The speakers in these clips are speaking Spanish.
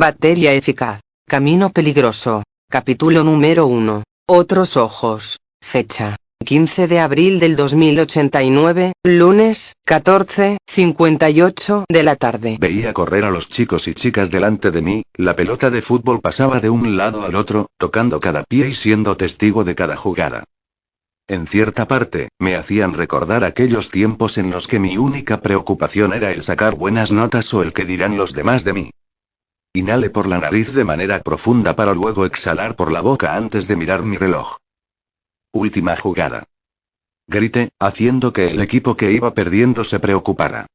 Batería eficaz. Camino peligroso. Capítulo número 1. Otros ojos. Fecha: 15 de abril del 2089, lunes, 14:58 de la tarde. Veía correr a los chicos y chicas delante de mí, la pelota de fútbol pasaba de un lado al otro, tocando cada pie y siendo testigo de cada jugada. En cierta parte, me hacían recordar aquellos tiempos en los que mi única preocupación era el sacar buenas notas o el que dirán los demás de mí. Inhalé por la nariz de manera profunda para luego exhalar por la boca antes de mirar mi reloj. Última jugada. Grité, haciendo que el equipo que iba perdiendo se preocupara.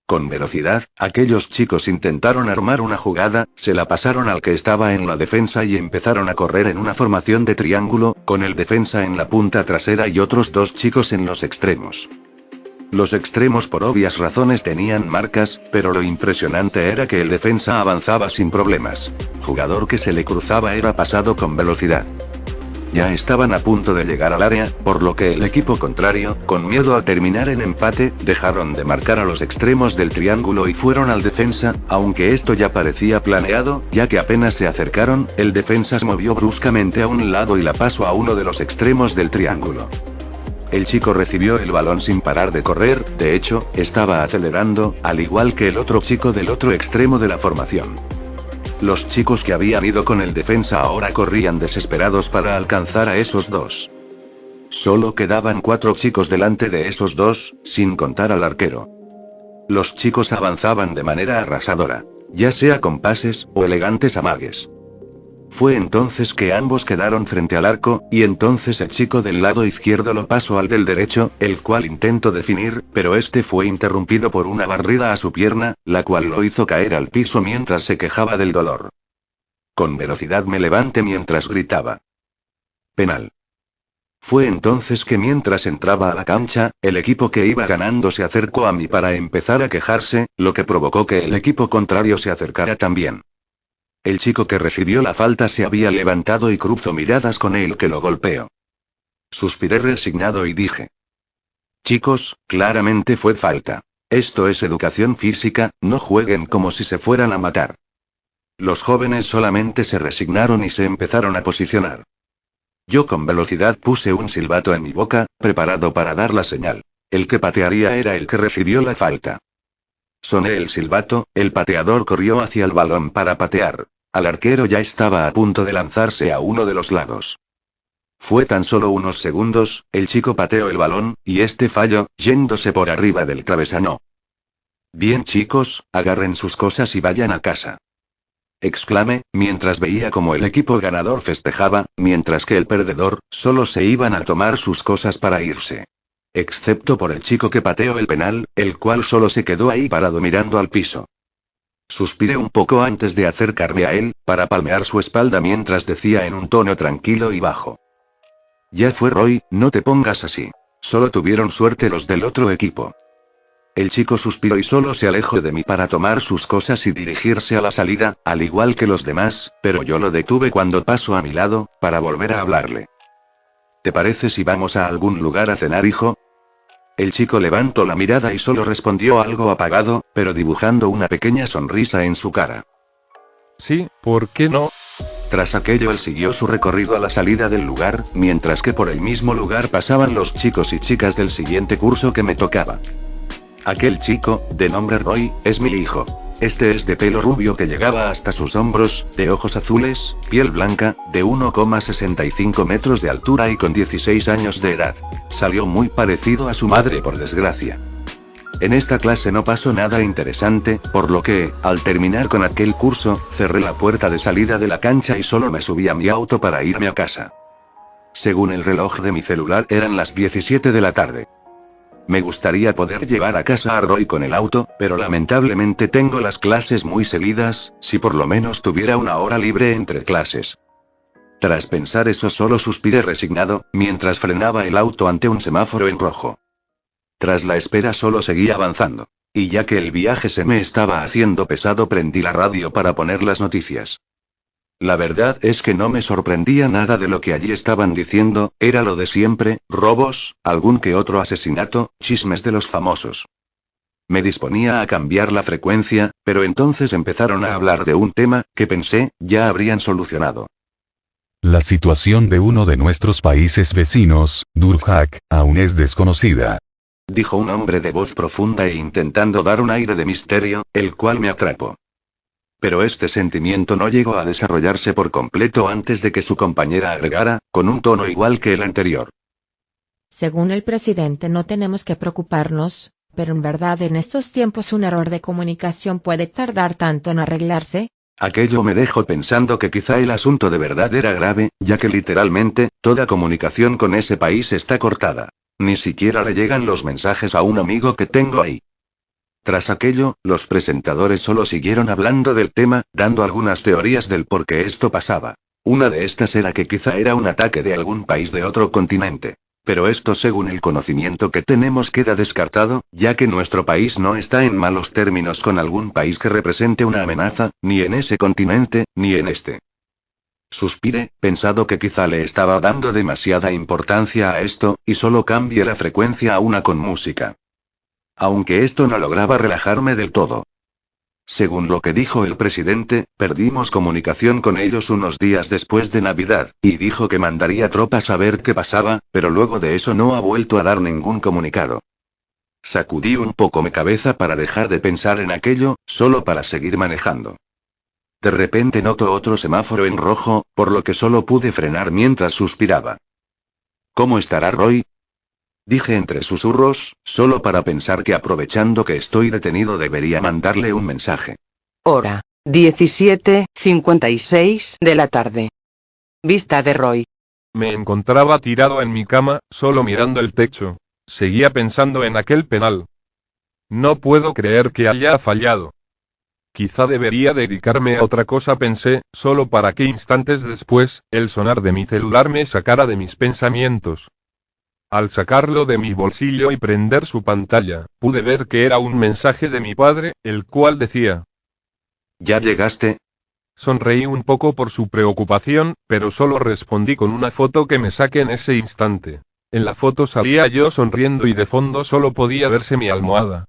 Con velocidad, aquellos chicos intentaron armar una jugada, se la pasaron al que estaba en la defensa y empezaron a correr en una formación de triángulo, con el defensa en la punta trasera y otros dos chicos en los extremos. Los extremos por obvias razones tenían marcas, pero lo impresionante era que el defensa avanzaba sin problemas. Jugador que se le cruzaba era pasado con velocidad. Ya estaban a punto de llegar al área, por lo que el equipo contrario, con miedo a terminar en empate, dejaron de marcar a los extremos del triángulo y fueron al defensa, aunque esto ya parecía planeado, ya que apenas se acercaron, el defensa se movió bruscamente a un lado y la pasó a uno de los extremos del triángulo. El chico recibió el balón sin parar de correr, de hecho, estaba acelerando, al igual que el otro chico del otro extremo de la formación. Los chicos que habían ido con el defensa ahora corrían desesperados para alcanzar a esos dos. Solo quedaban 4 chicos delante de esos dos, sin contar al arquero. Los chicos avanzaban de manera arrasadora, ya sea con pases o elegantes amagues. Fue entonces que ambos quedaron frente al arco, y entonces el chico del lado izquierdo lo pasó al del derecho, el cual intentó definir, pero este fue interrumpido por una barrida a su pierna, la cual lo hizo caer al piso mientras se quejaba del dolor. Con velocidad me levanté mientras gritaba: penal. Fue entonces que mientras entraba a la cancha, el equipo que iba ganando se acercó a mí para empezar a quejarse, lo que provocó que el equipo contrario se acercara también. El chico que recibió la falta se había levantado y cruzó miradas con el que lo golpeó. Suspiré resignado y dije: chicos, claramente fue falta. Esto es educación física, no jueguen como si se fueran a matar. Los jóvenes solamente se resignaron y se empezaron a posicionar. Yo con velocidad puse un silbato en mi boca, preparado para dar la señal. El que patearía era el que recibió la falta. Soné el silbato, el pateador corrió hacia el balón para patear. Al arquero ya estaba a punto de lanzarse a uno de los lados. Fue tan solo unos segundos, el chico pateó el balón, y este falló, yéndose por arriba del travesaño. Bien chicos, agarren sus cosas y vayan a casa. Exclamé, mientras veía como el equipo ganador festejaba, mientras que el perdedor, solo se iban a tomar sus cosas para irse. Excepto por el chico que pateó el penal, el cual solo se quedó ahí parado mirando al piso. Suspiré un poco antes de acercarme a él, para palmear su espalda mientras decía en un tono tranquilo y bajo: ya fue Roy, no te pongas así. Solo tuvieron suerte los del otro equipo. El chico suspiró y solo se alejó de mí para tomar sus cosas y dirigirse a la salida, al igual que los demás, pero yo lo detuve cuando pasó a mi lado, para volver a hablarle. ¿Te parece si vamos a algún lugar a cenar, hijo? El chico levantó la mirada y solo respondió algo apagado, pero dibujando una pequeña sonrisa en su cara. Sí, ¿por qué no? Tras aquello él siguió su recorrido a la salida del lugar, mientras que por el mismo lugar pasaban los chicos y chicas del siguiente curso que me tocaba. Aquel chico, de nombre Roy, es mi hijo. Este es de pelo rubio que llegaba hasta sus hombros, de ojos azules, piel blanca, de 1,65 metros de altura y con 16 años de edad. Salió muy parecido a su madre por desgracia. En esta clase no pasó nada interesante, por lo que, al terminar con aquel curso, cerré la puerta de salida de la cancha y solo me subí a mi auto para irme a casa. Según el reloj de mi celular eran las 17 de la tarde. Me gustaría poder llevar a casa a Roy con el auto, pero lamentablemente tengo las clases muy seguidas, si por lo menos tuviera una hora libre entre clases. Tras pensar eso solo suspiré resignado, mientras frenaba el auto ante un semáforo en rojo. Tras la espera solo seguí avanzando. Y ya que el viaje se me estaba haciendo pesado prendí la radio para poner las noticias. La verdad es que no me sorprendía nada de lo que allí estaban diciendo, era lo de siempre, robos, algún que otro asesinato, chismes de los famosos. Me disponía a cambiar la frecuencia, pero entonces empezaron a hablar de un tema, que pensé, ya habrían solucionado. La situación de uno de nuestros países vecinos, Durhak, aún es desconocida. Dijo un hombre de voz profunda e intentando dar un aire de misterio, el cual me atrapó. Pero este sentimiento no llegó a desarrollarse por completo antes de que su compañera agregara, con un tono igual que el anterior. Según el presidente, no tenemos que preocuparnos, pero en verdad en estos tiempos un error de comunicación puede tardar tanto en arreglarse. Aquello me dejó pensando que quizá el asunto de verdad era grave, ya que literalmente, toda comunicación con ese país está cortada. Ni siquiera le llegan los mensajes a un amigo que tengo ahí. Tras aquello, los presentadores solo siguieron hablando del tema, dando algunas teorías del por qué esto pasaba. Una de estas era que quizá era un ataque de algún país de otro continente. Pero esto, según el conocimiento que tenemos, queda descartado, ya que nuestro país no está en malos términos con algún país que represente una amenaza, ni en ese continente, ni en este. Suspiré, pensado que quizá le estaba dando demasiada importancia a esto, y solo cambie la frecuencia a una con música. Aunque esto no lograba relajarme del todo. Según lo que dijo el presidente, perdimos comunicación con ellos unos días después de Navidad, y dijo que mandaría tropas a ver qué pasaba, pero luego de eso no ha vuelto a dar ningún comunicado. Sacudí un poco mi cabeza para dejar de pensar en aquello, solo para seguir manejando. De repente noto otro semáforo en rojo, por lo que solo pude frenar mientras suspiraba. ¿Cómo estará Roy? Dije entre susurros, solo para pensar que aprovechando que estoy detenido debería mandarle un mensaje. Hora 17:56 de la tarde. Vista de Roy. Me encontraba tirado en mi cama, solo mirando el techo. Seguía pensando en aquel penal. No puedo creer que haya fallado. Quizá debería dedicarme a otra cosa, pensé, solo para que instantes después, el sonar de mi celular me sacara de mis pensamientos. Al sacarlo de mi bolsillo y prender su pantalla, pude ver que era un mensaje de mi padre, el cual decía: ¿Ya llegaste? Sonreí un poco por su preocupación, pero solo respondí con una foto que me saqué en ese instante. En la foto salía yo sonriendo y de fondo solo podía verse mi almohada.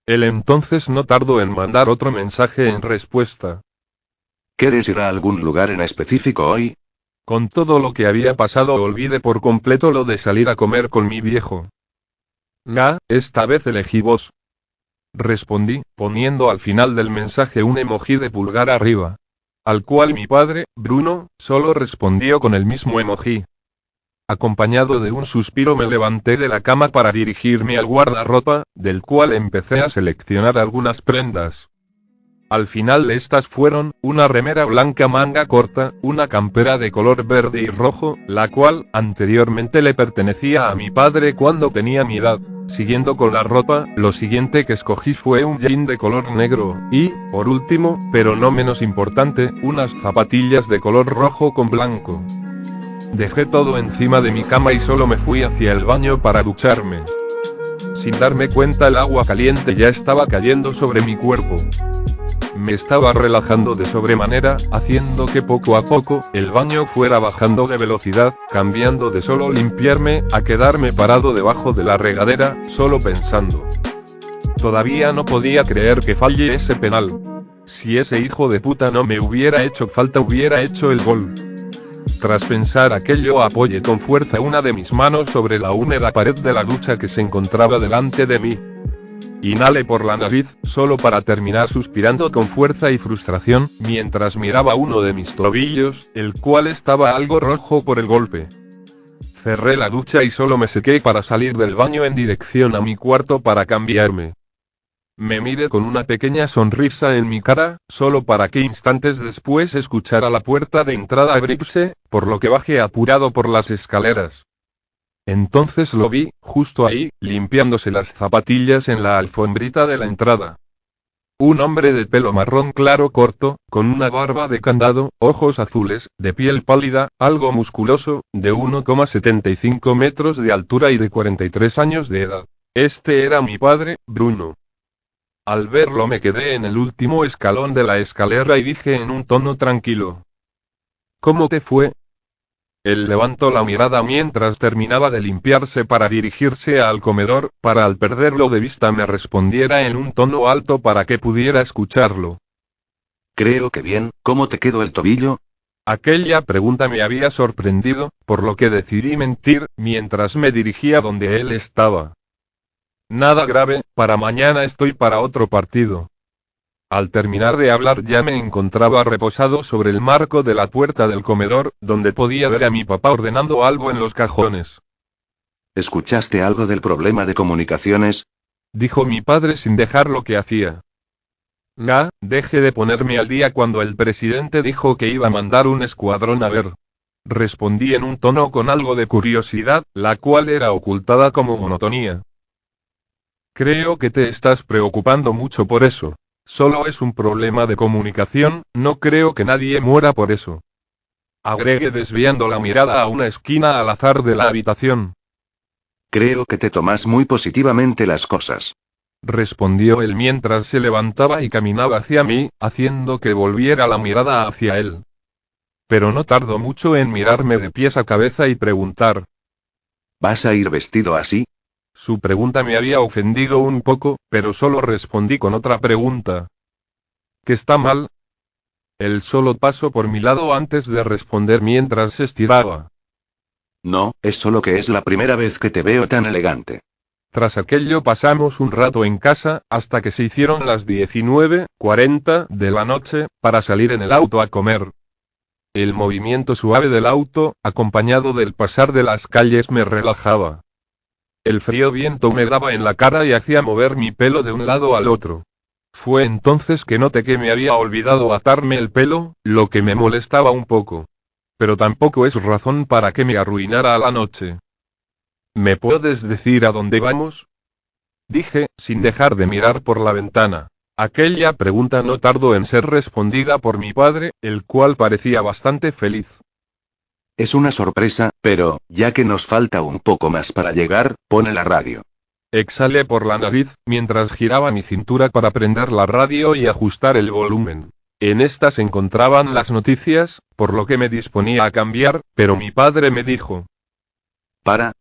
Él entonces no tardó en mandar otro mensaje en respuesta. ¿Quieres ir a algún lugar en específico hoy? Con todo lo que había pasado olvidé por completo lo de salir a comer con mi viejo. Esta vez elegí vos. Respondí, poniendo al final del mensaje un emoji de pulgar arriba. Al cual mi padre, Bruno, solo respondió con el mismo emoji. Acompañado de un suspiro me levanté de la cama para dirigirme al guardarropa, del cual empecé a seleccionar algunas prendas. Al final estas fueron, una remera blanca manga corta, una campera de color verde y rojo, la cual, anteriormente le pertenecía a mi padre cuando tenía mi edad. Siguiendo con la ropa, lo siguiente que escogí fue un jean de color negro, y, por último, pero no menos importante, unas zapatillas de color rojo con blanco. Dejé todo encima de mi cama y solo me fui hacia el baño para ducharme. Sin darme cuenta el agua caliente ya estaba cayendo sobre mi cuerpo. Me estaba relajando de sobremanera, haciendo que poco a poco, el baño fuera bajando de velocidad, cambiando de solo limpiarme, a quedarme parado debajo de la regadera, solo pensando. Todavía no podía creer que falle ese penal. Si ese hijo de puta no me hubiera hecho falta, hubiera hecho el gol. Tras pensar aquello, apoyé con fuerza una de mis manos sobre la húmeda pared de la ducha que se encontraba delante de mí. Inhalé por la nariz, solo para terminar suspirando con fuerza y frustración, mientras miraba uno de mis tobillos, el cual estaba algo rojo por el golpe. Cerré la ducha y solo me sequé para salir del baño en dirección a mi cuarto para cambiarme. Me miré con una pequeña sonrisa en mi cara, solo para que instantes después escuchara la puerta de entrada abrirse, por lo que bajé apurado por las escaleras. Entonces lo vi, justo ahí, limpiándose las zapatillas en la alfombrita de la entrada. Un hombre de pelo marrón claro corto, con una barba de candado, ojos azules, de piel pálida, algo musculoso, de 1,75 metros de altura y de 43 años de edad. Este era mi padre, Bruno. Al verlo me quedé en el último escalón de la escalera y dije en un tono tranquilo: ¿Cómo te fue? Él levantó la mirada mientras terminaba de limpiarse para dirigirse al comedor, para al perderlo de vista me respondiera en un tono alto para que pudiera escucharlo. Creo que bien, ¿cómo te quedó el tobillo? Aquella pregunta me había sorprendido, por lo que decidí mentir, mientras me dirigía donde él estaba. Nada grave, para mañana estoy para otro partido. Al terminar de hablar ya me encontraba reposado sobre el marco de la puerta del comedor, donde podía ver a mi papá ordenando algo en los cajones. ¿Escuchaste algo del problema de comunicaciones? Dijo mi padre sin dejar lo que hacía. Deje de ponerme al día cuando el presidente dijo que iba a mandar un escuadrón a ver. Respondí en un tono con algo de curiosidad, la cual era ocultada como monotonía. Creo que te estás preocupando mucho por eso. Solo es un problema de comunicación, no creo que nadie muera por eso. Agregué desviando la mirada a una esquina al azar de la habitación. Creo que te tomas muy positivamente las cosas. Respondió él mientras se levantaba y caminaba hacia mí, haciendo que volviera la mirada hacia él. Pero no tardó mucho en mirarme de pies a cabeza y preguntar. ¿Vas a ir vestido así? Su pregunta me había ofendido un poco, pero solo respondí con otra pregunta. ¿Qué está mal? Él solo pasó por mi lado antes de responder mientras se estiraba. No, es solo que es la primera vez que te veo tan elegante. Tras aquello pasamos un rato en casa, hasta que se hicieron las 19:40 de la noche, para salir en el auto a comer. El movimiento suave del auto, acompañado del pasar de las calles me relajaba. El frío viento me daba en la cara y hacía mover mi pelo de un lado al otro. Fue entonces que noté que me había olvidado atarme el pelo, lo que me molestaba un poco. Pero tampoco es razón para que me arruinara la noche. ¿Me puedes decir a dónde vamos? Dije, sin dejar de mirar por la ventana. Aquella pregunta no tardó en ser respondida por mi padre, el cual parecía bastante feliz. Es una sorpresa, pero, ya que nos falta un poco más para llegar, pone la radio. Exhalé por la nariz, mientras giraba mi cintura para prender la radio y ajustar el volumen. En esta se encontraban las noticias, por lo que me disponía a cambiar, pero mi padre me dijo.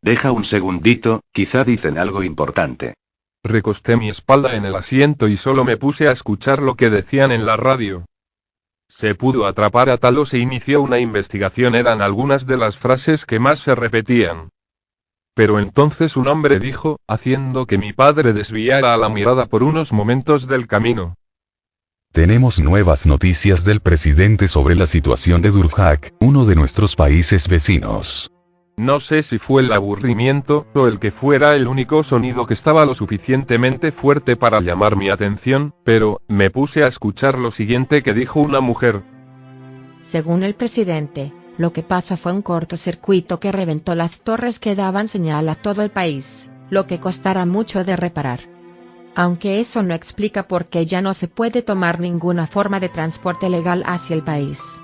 Deja un segundito, quizá dicen algo importante. Recosté mi espalda en el asiento y solo me puse a escuchar lo que decían en la radio. Se pudo atrapar a tal o se inició una investigación eran algunas de las frases que más se repetían. Pero entonces un hombre dijo, haciendo que mi padre desviara la mirada por unos momentos del camino. Tenemos nuevas noticias del presidente sobre la situación de Durhak, uno de nuestros países vecinos. No sé si fue el aburrimiento, o el que fuera el único sonido que estaba lo suficientemente fuerte para llamar mi atención, pero, me puse a escuchar lo siguiente que dijo una mujer. Según el presidente, lo que pasó fue un cortocircuito que reventó las torres que daban señal a todo el país, lo que costará mucho de reparar. Aunque eso no explica por qué ya no se puede tomar ninguna forma de transporte legal hacia el país.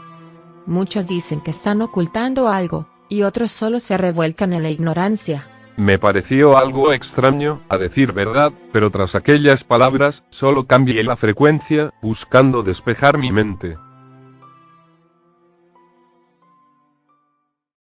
Muchos dicen que están ocultando algo, y otros solo se revuelcan en la ignorancia. Me pareció algo extraño, a decir verdad, pero tras aquellas palabras, solo cambié la frecuencia, buscando despejar mi mente.